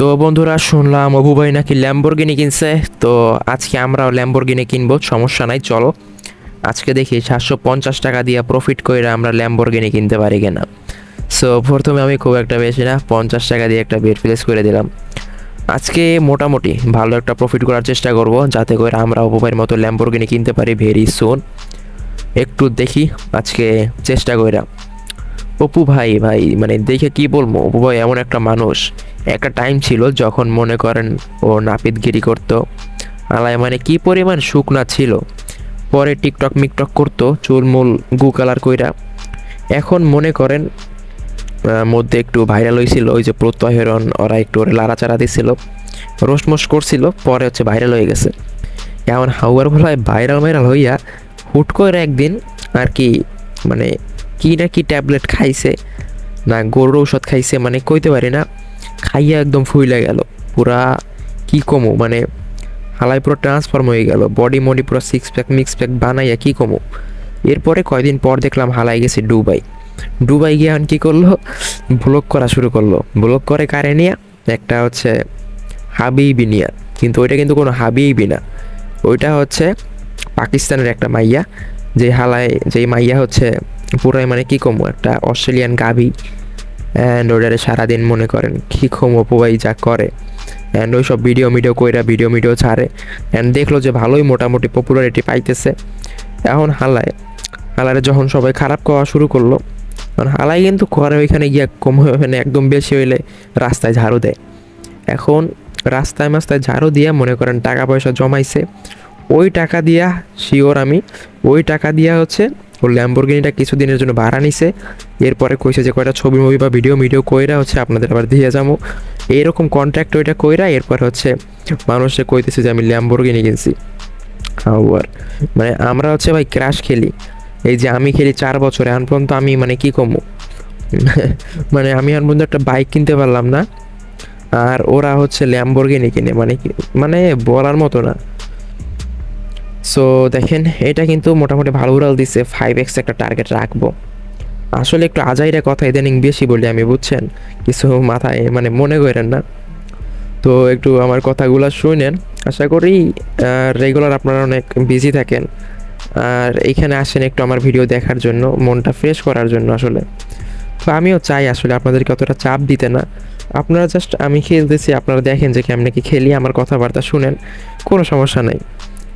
তো বন্ধুরা, শুনলাম অপু ভাই নাকি ল্যাম্বরগিনি কিনছে। তো আজকে আমরাও ল্যাম্বরগিনি কিনবো, সমস্যা নাই, চলো আজকে দেখি 750 টাকা দিয়ে প্রফিট করে আমরা ল্যাম্বরগিনি কিনতে পারি কিনা। সো প্রথমে আমি খুব একটা বেশি না, 50 টাকা দিয়ে একটা বেড প্লেস করে দিলাম। আজকে মোটামুটি ভালো একটা প্রফিট করার চেষ্টা করব, যাতে করে আমরা অপু ভাইয়ের মতো ল্যাম্বরগিনি কিনতে পারি ভেরি সুন। একটু দেখি আজকে চেষ্টা কইরা। অপু ভাই ভাই মানে দেখে কি বলবো, অপু ভাই এমন একটা মানুষ। একটা টাইম ছিল যখন মনে করেন ও নাপিতগিরি করতো, আলায় মানে কি পরিমাণ শুকনা ছিল। পরে টিকটক মিকটক করতো চুলমুল গু কালার কইরা। এখন মনে করেন মধ্যে একটু ভাইরাল হয়েছিল, ওই যে প্রত্যয় হেরন ওরা একটু ওরে লাড়াচাড়া দিছিল, রোসমোস করছিল, পরে হচ্ছে ভাইরাল হয়ে গেছে। এমন হাউয়ার ভোলায় ভাইরাল হইয়া হুট করে একদিন আর কি মানে কি না কি ট্যাবলেট খাইছে না গরুর ঔষধ খাইছে, মানে কইতে পারি না, খাইয়া একদম ফুইলা গেল পুরা। কি কমু মানে হালাই পুরো ট্রান্সফর্ম হয়ে গেল, বডি মডি পুরো সিক্স প্যাক মিক্স প্যাক বানাইয়া কি কমু। এরপরে কয়দিন পর দেখলাম হালাই গেছে দুবাই। দুবাই গিয়ে কী করলো, ব্লগ করা শুরু করলো। ব্লগ করে কারে নিয়ে, একটা হচ্ছে হাবিবি নিয়া, কিন্তু ওইটা কিন্তু কোনো হাবিবি না, ওইটা হচ্ছে পাকিস্তানের একটা মাইয়া। যেই মাইয়া হচ্ছে পুরাই মানে কী কমু একটা অস্ট্রেলিয়ান গাভি। অ্যান্ড ওটারে সারাদিন মনে করেন কী কমু অপুবাই যা করে। অ্যান্ড ওই সব ভিডিও ভিডিও ছাড়ে। অ্যান্ড দেখলো যে ভালোই মোটামুটি পপুলারিটি পাইতেছে। এখন হালারে যখন সবাই খারাপ করা শুরু করলো, কারণ হালাই কিন্তু করে ওইখানে গিয়া কম মানে একদম বেশি হইলে রাস্তায় ঝাড়ু দেয়। এখন রাস্তায় মাস্তায় ঝাড়ু দিয়া মনে করেন টাকা পয়সা জমাইছে। ওই টাকা দিয়া শিওর আমি ওই টাকা দিয়া হচ্ছে ওর ল্যাম্বরগিনিটা কিছুদিনের জন্য ভাড়া নিছে। এরপরে কইছে যে কয়টা ছবি মুভি বা ভিডিও কইরা হচ্ছে আপনাদের আবার দিয়ে যাবো, এইরকম কন্ট্রাক্ট ওইটা কইরা এরপর হচ্ছে মানুষে কইতেছে যে আমি ল্যাম্বরগিনি কিনছি। আর মানে আমরা হচ্ছে ভাই ক্রাশ খেলি, এই যে আমি খেলি 4 বছরে এখন পর্যন্ত আমি মানে কি কমু মানে আমি এখন পর্যন্ত একটা বাইক কিনতে পারলাম না, আর ওরা হচ্ছে ল্যাম্বরগিনি কিনে, মানে বলার মতো না। সো দেখেন এটা কিন্তু মোটামুটি ভালো উড়াল দিচ্ছে, 5x একটা টার্গেট রাখবো। আসলে একটু আজাইরা কথা ইদানিং বেশি বলি আমি, বুঝছেন, কিছু মাথায় মানে মনে করেন না। তো একটু আমার কথাগুলো শুনেন, আশা করি রেগুলার আপনারা অনেক বিজি থাকেন, আর এইখানে আসেন একটু আমার ভিডিও দেখার জন্য, মনটা ফ্রেশ করার জন্য আসলে। তো আমিও চাই আসলে আপনাদেরকে অতটা চাপ দিতে না, আপনারা জাস্ট আমি খেলতেছি আপনারা দেখেন যে কেমনে কি খেলি, আমার কথাবার্তা শুনেন, কোনো সমস্যা নেই।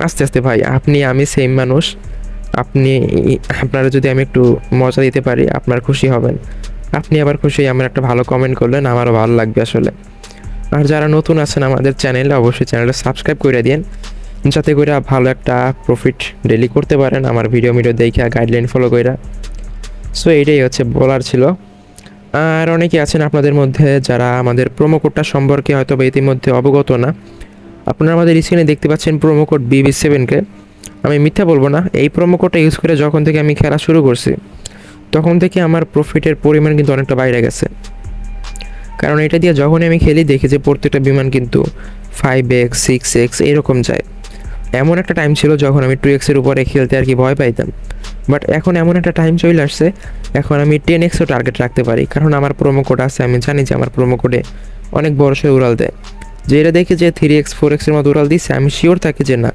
আস্তে আস্তে ভাই আপনি আমি সেম মানুষ, আপনারা যদি আমি একটু মজা দিতে পারি আপনার খুশি হবেন, আপনি আবার খুশি আমার একটা ভালো কমেন্ট করলেন আমারও ভালো লাগবে আসলে। আর যারা নতুন আছেন আমাদের চ্যানেলে অবশ্যই চ্যানেলটা সাবস্ক্রাইব করে দিন, যাতে করে ভালো একটা প্রফিট ডেলি করতে পারেন আমার ভিডিও দেখে গাইডলাইন ফলো করে। সো এইটাই হচ্ছে বলার ছিল। আর অনেকে আছেন আপনাদের মধ্যে যারা আমাদের প্রোমো কোডটা সম্পর্কে হয়তো বা ইতিমধ্যে অবগত না। আপনারা আমাদের স্ক্রিনে দেখতে পাচ্ছেন প্রোমো কোড BB7কে। আমি মিথ্যা বলবো না, এই প্রোমো কোডটা ইউজ করে যখন থেকে আমি খেলা শুরু করছি তখন থেকে আমার প্রফিটের পরিমাণ কিন্তু অনেকটা বাইরে গেছে। কারণ এটা দিয়ে যখনই আমি খেলি দেখি যে প্রত্যেকটা বিমান কিন্তু 5x 6x এরকম যায়। এমন একটা টাইম ছিল যখন আমি 2x-এর উপরে খেলতে আর কি ভয় পাইতাম, বাট এখন এমন একটা টাইম চলে আসছে এখন আমি 10xও টার্গেট রাখতে পারি, কারণ আমার প্রোমো কোড আছে। আমি জানি যে আমার প্রোমো কোডে অনেক বড়সড় উড়াল দেয়, যে এটা দেখে যে 3x 4xের মতো উড়াল দিচ্ছে আমি শিওর থাকি যে না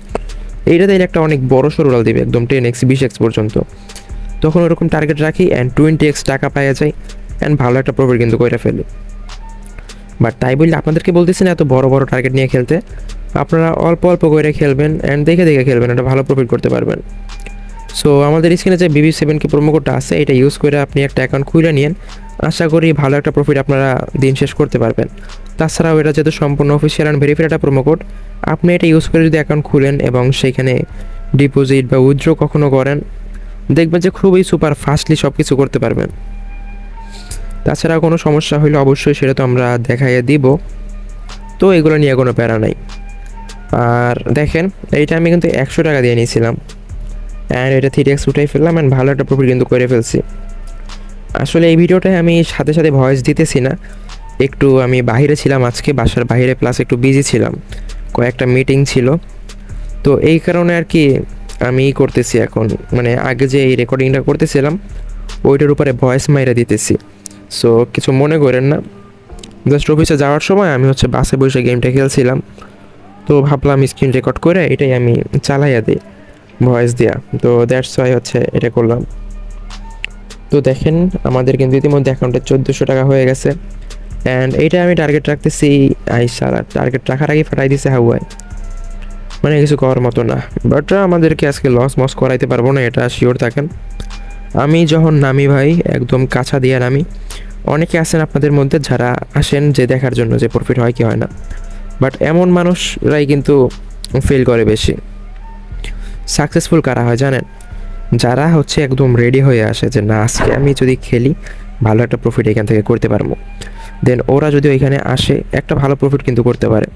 এইটা দিলে একটা অনেক বড়সড় উড়াল দিবে, একদম 10x 20x পর্যন্ত। তখন ওরকম টার্গেট রাখি অ্যান্ড 20x টাকা পাওয়া যায় অ্যান্ড ভালো একটা প্রফিট কিন্তু করে ফেলি। বাট তাই বললে আপনাদেরকে বলতেছি না এত বড় বড় টার্গেট নিয়ে খেলতে, আপনারা অল্প অল্প করে খেলবেন অ্যান্ড দেখে খেলবেন, একটা ভালো প্রফিট করতে পারবেন। সো আমাদের স্ক্রিনে যে BB7কে প্রোমো কোডটা আছে এটা ইউজ করে আপনি একটা অ্যাকাউন্ট খুলে নিন, আশা করি ভালো একটা প্রফিট আপনারা দিন শেষ করতে পারবেন। তাছাড়াও এটা যেহেতু সম্পূর্ণ অফিসিয়াল অ্যান্ড ভেরিফাইড একটা প্রোমো কোড, আপনি এটা ইউজ করে যদি অ্যাকাউন্ট খুলেন এবং সেখানে ডিপোজিট বা উইথড্র কখনো করেন, দেখবেন যে খুবই সুপার ফাস্টলি সব কিছু করতে পারবেন। তাছাড়া কোনো সমস্যা হলে অবশ্যই সেটা তো আমরা দেখাইয়ে দিব, তো এগুলো নিয়ে কোনো প্যারা নাই। আর দেখেন এইটা আমি কিন্তু 100 টাকা দিয়ে নিয়েছিলাম অ্যান্ড এটা 3x উঠাই ফেললাম অ্যান্ড ভালো একটা প্রফিট কিন্তু করে ফেলছি। আসলে এই ভিডিওটায় আমি সাথে সাথে ভয়েস দিতেছি না, একটু আমি বাইরে ছিলাম আজকে, বাসার বাইরে, প্লাস একটু বিজি ছিলাম, কয়েকটা মিটিং ছিল, তো এই কারণে আর কি আমি করতেছি এখন, মানে আগে যে এই রেকর্ডিংটা করতেছিলাম ওইটার উপরে ভয়েস মাইরা দিতেছি। সো কিছু মনে করেন না, জাস্ট অফিসে যাওয়ার সময় আমি হচ্ছে বাসে বসে গেমটা খেলছিলাম, তো ভাবলাম স্ক্রিন রেকর্ড করে এটাই আমি চালাইয়া দিই ভয়েস দিয়া। তো দ্যাটস ওয়াই হচ্ছে এটা করলাম। তো দেখেন আমাদের কিন্তু ইতিমধ্যে অ্যাকাউন্টে 1400 টাকা হয়ে গেছে। অ্যান্ড এইটা আমি টার্গেট রাখতেছি। সারা টার্গেট রাখার আগে ফাটাই দিছে হাওয়ায়, মানে কিছু করার মতো না। বাট আমাদেরকে আজকে লস মস করাইতে পারবো না, এটা শিওর থাকেন। আমি যখন নামি ভাই একদম কাছা দিয়ে নামি। অনেকে আছেন আপনাদের মধ্যে যারা আসেন যে দেখার জন্য যে প্রফিট হয় কি হয় না, বাট এমন মানুষরাই কিন্তু ফেল করে বেশি। সাকসেসফুল কারা হয় জানেন? যারা হচ্ছে একদম রেডি হয়ে আসে যে না আজকে আমি যদি খেলি ভালো একটা প্রফিট এখান থেকে করতে পারবো, দেন ওরা যদি ওইখানে আসে একটা ভালো প্রফিট কিন্তু করতে পারে,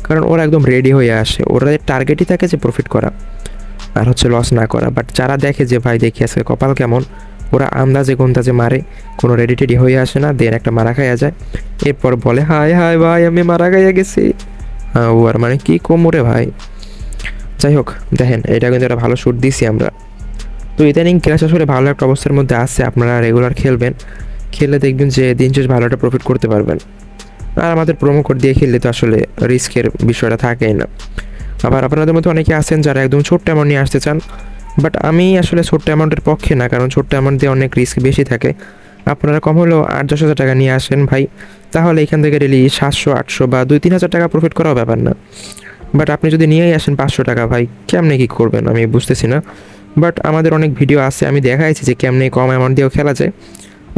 কারণ ওরা একদম রেডি হয়ে আসে। ওরা টার্গেটই থাকে যে প্রফিট করা আর হচ্ছে লস না করা। বাট যারা দেখে যে ভাই দেখি আজকে কপাল কেমন, ওরা আন্দাজে গন্দাজে মারে, কোনো রেডি টেডি হয়ে আসে না, দেন একটা মারা খাইয়া যায়, এরপর বলে হায় হায় ভাই আমি মারা খাইয়া গেছি। হ্যাঁ ও আর মানে কি কোমরে ভাই। যাই হোক দেখেন এটা কিন্তু একটা ভালো শ্যুট দিছি আমরা। তো ইদানিং ক্র্যাশ আসলে ভালো একটা অবস্থার মধ্যে আছে, আপনারা রেগুলার খেলবেন, খেললে দেখবেন যে দিন শেষ ভালো একটা প্রফিট করতে পারবেন। আর আমাদের প্রোমো কোড দিয়ে খেললে তো আসলে রিস্কের বিষয়টা থাকেই না। আবার আপনাদের মধ্যে অনেকে আছেন যারা একদম ছোট্ট অ্যামাউন্ট নিয়ে আসতে চান, বাট আমি আসলে ছোট্ট অ্যামাউন্টের পক্ষে না, কারণ ছোট্ট অ্যামাউন্ট দিয়ে অনেক রিস্ক বেশি থাকে। আপনারা কম হলেও 8-10 হাজার টাকা নিয়ে আসেন ভাই, তাহলে এখান থেকে ডেলি 700-800 বা 2-3 হাজার টাকা প্রফিট করাও ব্যাপার না। বাট আপনি যদি নিয়েই আসেন 500 টাকা, ভাই কেমনে কী করবেন আমি বুঝতেছি না। বাট আমাদের অনেক ভিডিও আছে, আমি দেখাইছি যে কেমনে কম অ্যামাউন্ট দিয়েও খেলা যায়,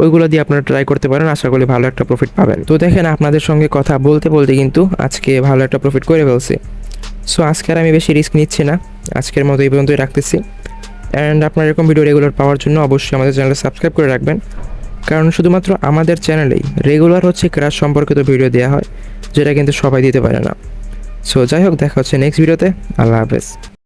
ওইগুলো দিয়ে আপনারা ট্রাই করতে পারেন, আশা করি ভালো একটা প্রফিট পাবেন। তো দেখেন আপনাদের সঙ্গে কথা বলতে বলতে কিন্তু আজকে ভালো একটা প্রফিট করে ফেলছি। সো আজকে আর আমি বেশি রিস্ক নিচ্ছি না, আজকের মতো এই পর্যন্তই রাখতেছি। অ্যান্ড আপনার এরকম ভিডিও রেগুলার পাওয়ার জন্য অবশ্যই আমাদের চ্যানেলে সাবস্ক্রাইব করে রাখবেন, কারণ শুধুমাত্র আমাদের চ্যানেলেই রেগুলার হচ্ছে ক্র্যাশ সম্পর্কিত ভিডিও দেওয়া হয়, যেটা কিন্তু সবাই দিতে পারে না। সো যাই হোক দেখা হচ্ছে নেক্সট ভিডিওতে। আল্লাহ হাফেজ।